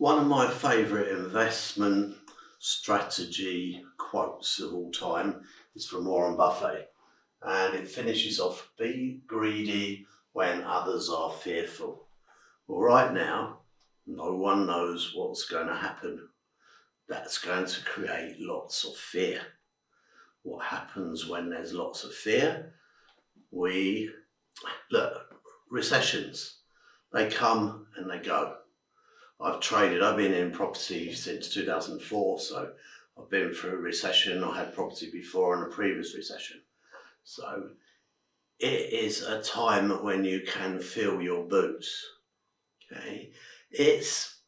One of my favourite investment strategy quotes of all time is from Warren Buffett, and it finishes off: be greedy when others are fearful. Well, right now, no one knows what's going to happen. That's going to create lots of fear. What happens when there's lots of fear? We look, recessions, they come and they go. I've been in property since 2004, so I've been through a recession. I had property before in a previous recession. So it is a time when you can fill your boots. Okay, it's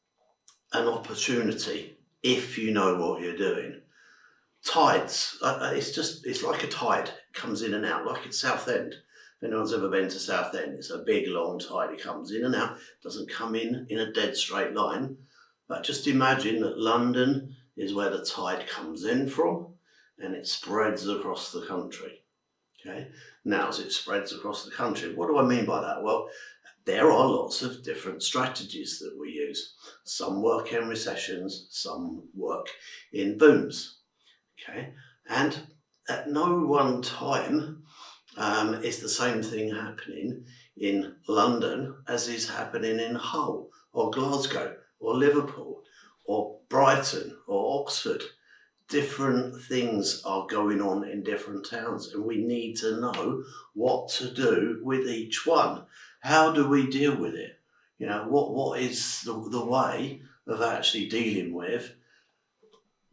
an opportunity if you know what you're doing. Tides, it's like a tide, it comes in and out, like at Southend. If anyone's ever been to Southend, it's a big long tide. It comes in and out, doesn't come in a dead straight line. But just imagine that London is where the tide comes in from, and it spreads across the country. Okay, now as it spreads across the country, what do I mean by that? Well, there are lots of different strategies that we use. Some work in recessions, some work in booms. Okay, and at no one time is the same thing happening in London as is happening in Hull or Glasgow or Liverpool or Brighton or Oxford. Different things are going on in different towns, and we need to know what to do with each one. How do we deal with it? What is the way of actually dealing with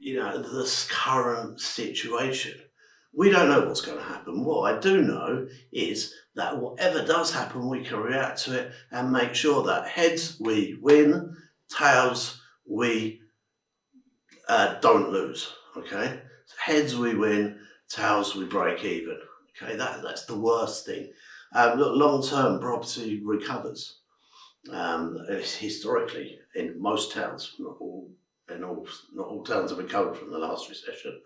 this current situation? We don't know what's going to happen. What I do know is that whatever does happen, we can react to it and make sure that heads we win, tails we don't lose. Okay, heads we win, tails we break even. Okay, that's the worst thing. Look, long-term property recovers. Historically, in most towns, not all towns have recovered from the last recession.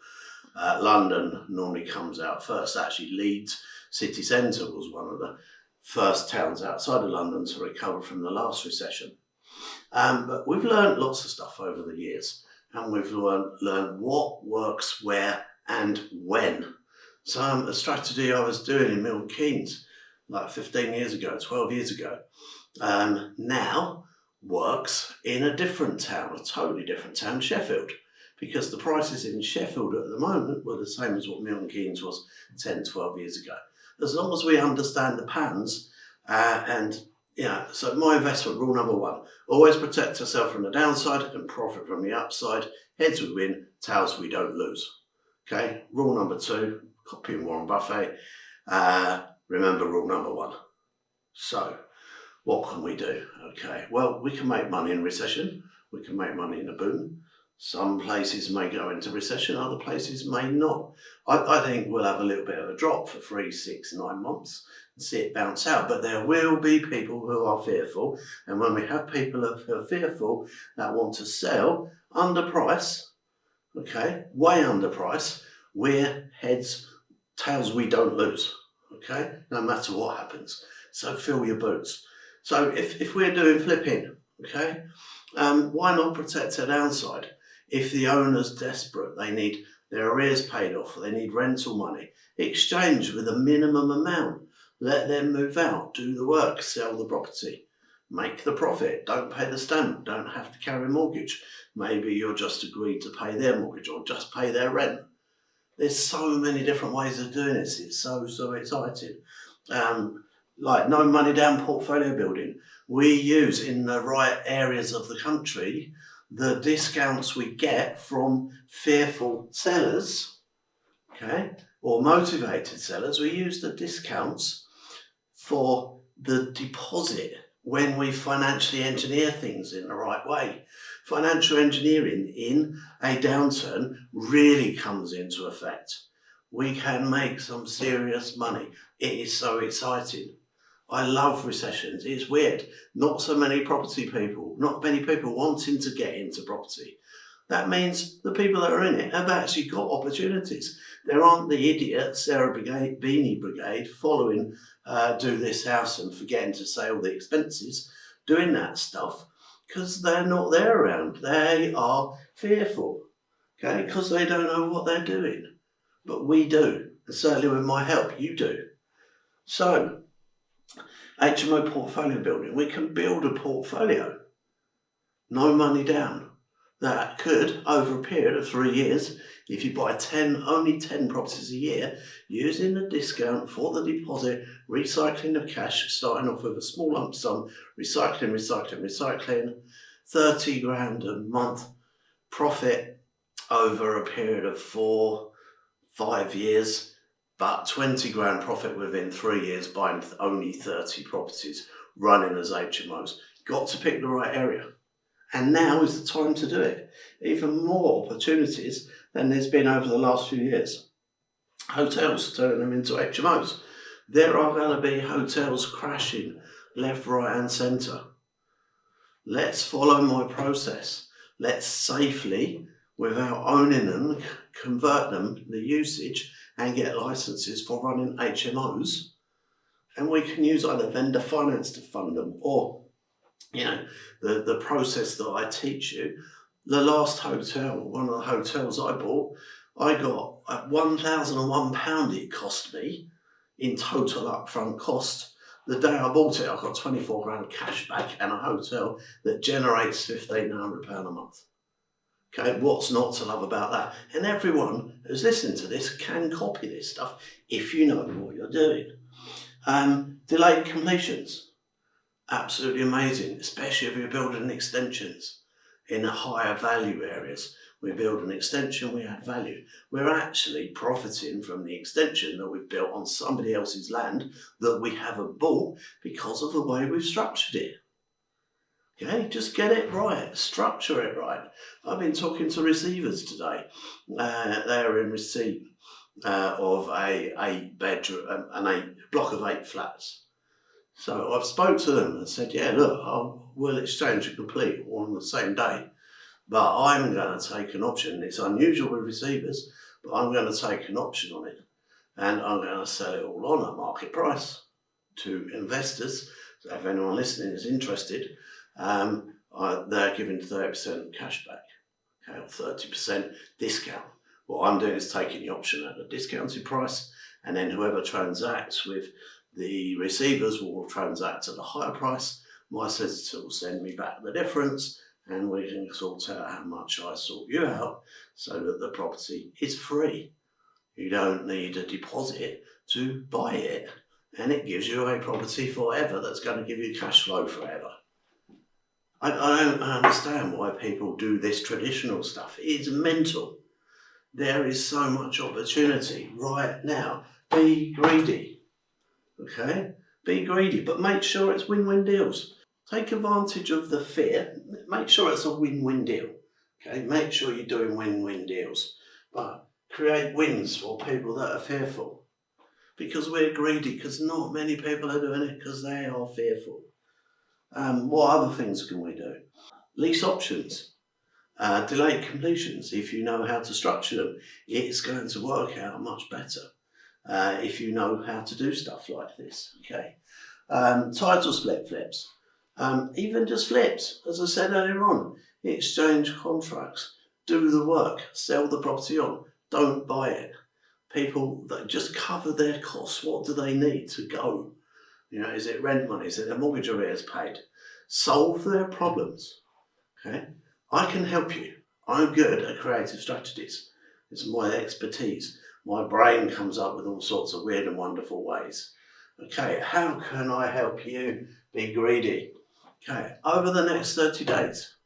London normally comes out first. Actually, Leeds city centre was one of the first towns outside of London to recover from the last recession. But we've learned lots of stuff over the years, and we've learned what works where and when. So a strategy I was doing in Milton Keynes like 15 years ago, 12 years ago, now works in a different town, a totally different town, Sheffield, because the prices in Sheffield at the moment were the same as what Milton Keynes was 10, 12 years ago. As long as we understand the patterns, so my investment rule number one: always protect yourself from the downside and profit from the upside. Heads we win, tails we don't lose. Okay, rule number two, copying Warren Buffett. Remember rule number one. So what can we do? Okay, well, we can make money in recession. We can make money in a boom. Some places may go into recession, other places may not. I think we'll have a little bit of a drop for 3, 6, 9 months and see it bounce out. But there will be people who are fearful. And when we have people who are fearful that want to sell under price, okay, way under price, we're heads, tails we don't lose, okay, no matter what happens. So fill your boots. So if we're doing flipping, okay, why not protect the downside? If the owner's desperate, they need their arrears paid off, they need rental money, exchange with a minimum amount. Let them move out, do the work, sell the property, make the profit, don't pay the stamp, don't have to carry a mortgage. Maybe you're just agreed to pay their mortgage or just pay their rent. There's so many different ways of doing this. It's so exciting. Like no money down portfolio building. We use in the right areas of the country the discounts we get from fearful sellers, okay, or motivated sellers. We use the discounts for the deposit when we financially engineer things in the right way. Financial engineering in a downturn really comes into effect. We can make some serious money. It is so exciting. I love recessions. It's weird. Not many people wanting to get into property. That means the people that are in it have actually got opportunities. There aren't the idiot Sarah Beanie Brigade following do this house and forgetting to say all the expenses, doing that stuff. Because they're not there around. They are fearful, okay, because they don't know what they're doing. But we do, and certainly with my help, you do. So, HMO portfolio building, we can build a portfolio, no money down, that could, over a period of 3 years, if you buy only 10 properties a year, using the discount for the deposit, recycling of cash, starting off with a small lump sum, recycling, 30 grand a month profit over a period of 4-5 years, but 20 grand profit within 3 years buying only 30 properties running as HMOs. Got to pick the right area. And now is the time to do it. Even more opportunities than there's been over the last few years. Hotels, turning them into HMOs. There are going to be hotels crashing left, right and centre. Let's follow my process. Let's safely, without owning them, convert them, the usage, and get licenses for running HMOs. And we can use either vendor finance to fund them, or the process that I teach you. The last hotel, one of the hotels I bought, I got at £1,001 it cost me in total upfront cost. The day I bought it, I got 24 grand cash back and a hotel that generates £1,500 a month. Okay, what's not to love about that? And everyone who's listening to this can copy this stuff if you know what you're doing. Delayed completions. Absolutely amazing, especially if you're building extensions in the higher value areas. We build an extension, we add value. We're actually profiting from the extension that we've built on somebody else's land that we haven't bought because of the way we've structured it. Okay, just get it right, structure it right. I've been talking to receivers today. They're in receipt of a bedroom, a block of 8 flats. So I've spoke to them and said, yeah, look, we'll exchange and complete all on the same day, but I'm going to take an option. It's unusual with receivers, but I'm going to take an option on it, and I'm going to sell it all on at market price to investors. So if anyone listening is interested, they're giving 30% cash back, okay, or 30% discount. What I'm doing is taking the option at a discounted price, and then whoever transacts with the receivers will transact at a higher price. My solicitor will send me back the difference, and we can sort out how much I sort you out so that the property is free. You don't need a deposit to buy it, and it gives you a property forever that's going to give you cash flow forever. I don't understand why people do this traditional stuff. It's mental. There is so much opportunity right now. Be greedy. Okay, be greedy, but make sure it's win-win deals. Take advantage of the fear. Make sure it's a win-win deal. Okay, make sure you're doing win-win deals, but create wins for people that are fearful. Because we're greedy, because not many people are doing it because they are fearful. What other things can we do? Lease options, delayed completions. If you know how to structure them, it's going to work out much better. If you know how to do stuff like this, okay? Title split flips, even just flips, as I said earlier on, exchange contracts, do the work, sell the property on, don't buy it. People that just cover their costs, what do they need to go? Is it rent money, is it their mortgage arrears paid? Solve their problems, okay? I can help you. I'm good at creative strategies. It's my expertise. My brain comes up with all sorts of weird and wonderful ways. Okay, how can I help you be greedy? Okay, over the next 30 days,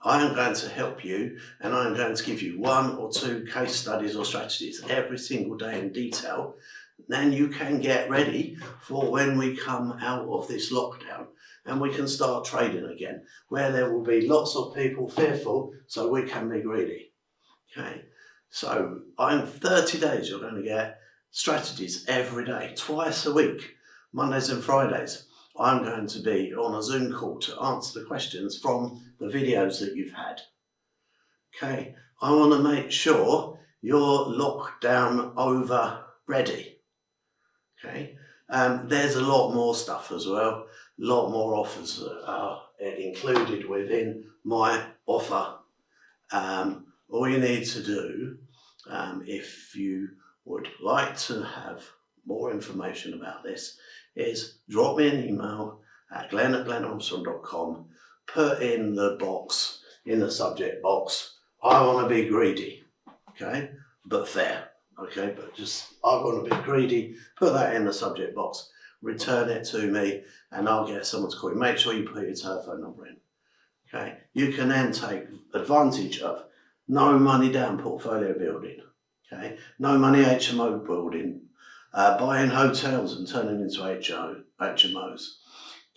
I am going to help you, and I am going to give you 1 or 2 case studies or strategies every single day in detail. Then you can get ready for when we come out of this lockdown and we can start trading again, where there will be lots of people fearful, so we can be greedy. Okay. So in 30 days, you're going to get strategies every day, twice a week, Mondays and Fridays. I'm going to be on a Zoom call to answer the questions from the videos that you've had. Okay, I want to make sure you're lockdown over ready. Okay, There's a lot more stuff as well, a lot more offers that are included within my offer. All you need to do, if you would like to have more information about this, is drop me an email at glenn@glenarmstrong.com, put in the box, in the subject box, I want to be greedy, okay, but fair, okay, but just, I want to be greedy, put that in the subject box, return it to me, and I'll get someone to call you. Make sure you put your telephone number in, okay. You can then take advantage of no money down portfolio building, okay, no money HMO building, buying hotels and turning into HMOs,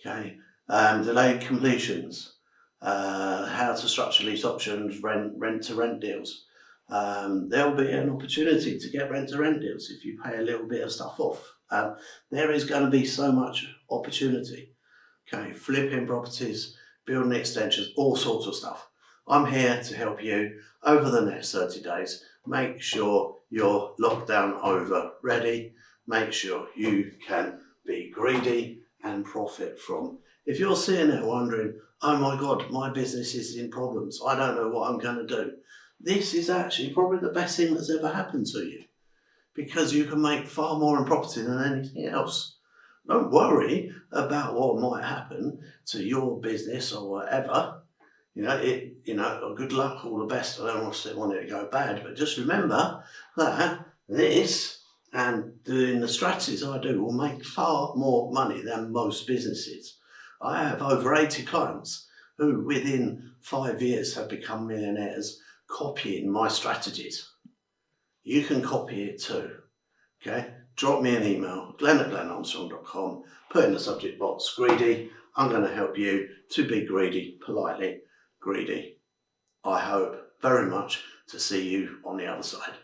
okay, delayed completions, how to structure lease options, rent to rent deals. There'll be an opportunity to get rent to rent deals if you pay a little bit of stuff off. There is going to be so much opportunity, okay, flipping properties, building extensions, all sorts of stuff. I'm here to help you over the next 30 days. Make sure you're lockdown over ready. Make sure you can be greedy and profit from. If you're sitting there wondering, oh my God, my business is in problems, I don't know what I'm going to do. This is actually probably the best thing that's ever happened to you, because you can make far more in property than anything else. Don't worry about what might happen to your business or whatever. Good luck, all the best. I don't want it to go bad, but just remember that this and doing the strategies I do will make far more money than most businesses. I have over 80 clients who within 5 years have become millionaires copying my strategies. You can copy it too, okay? Drop me an email, glenn@glenarmstrong.com, put in the subject box, greedy. I'm going to help you to be greedy, politely greedy. I hope very much to see you on the other side.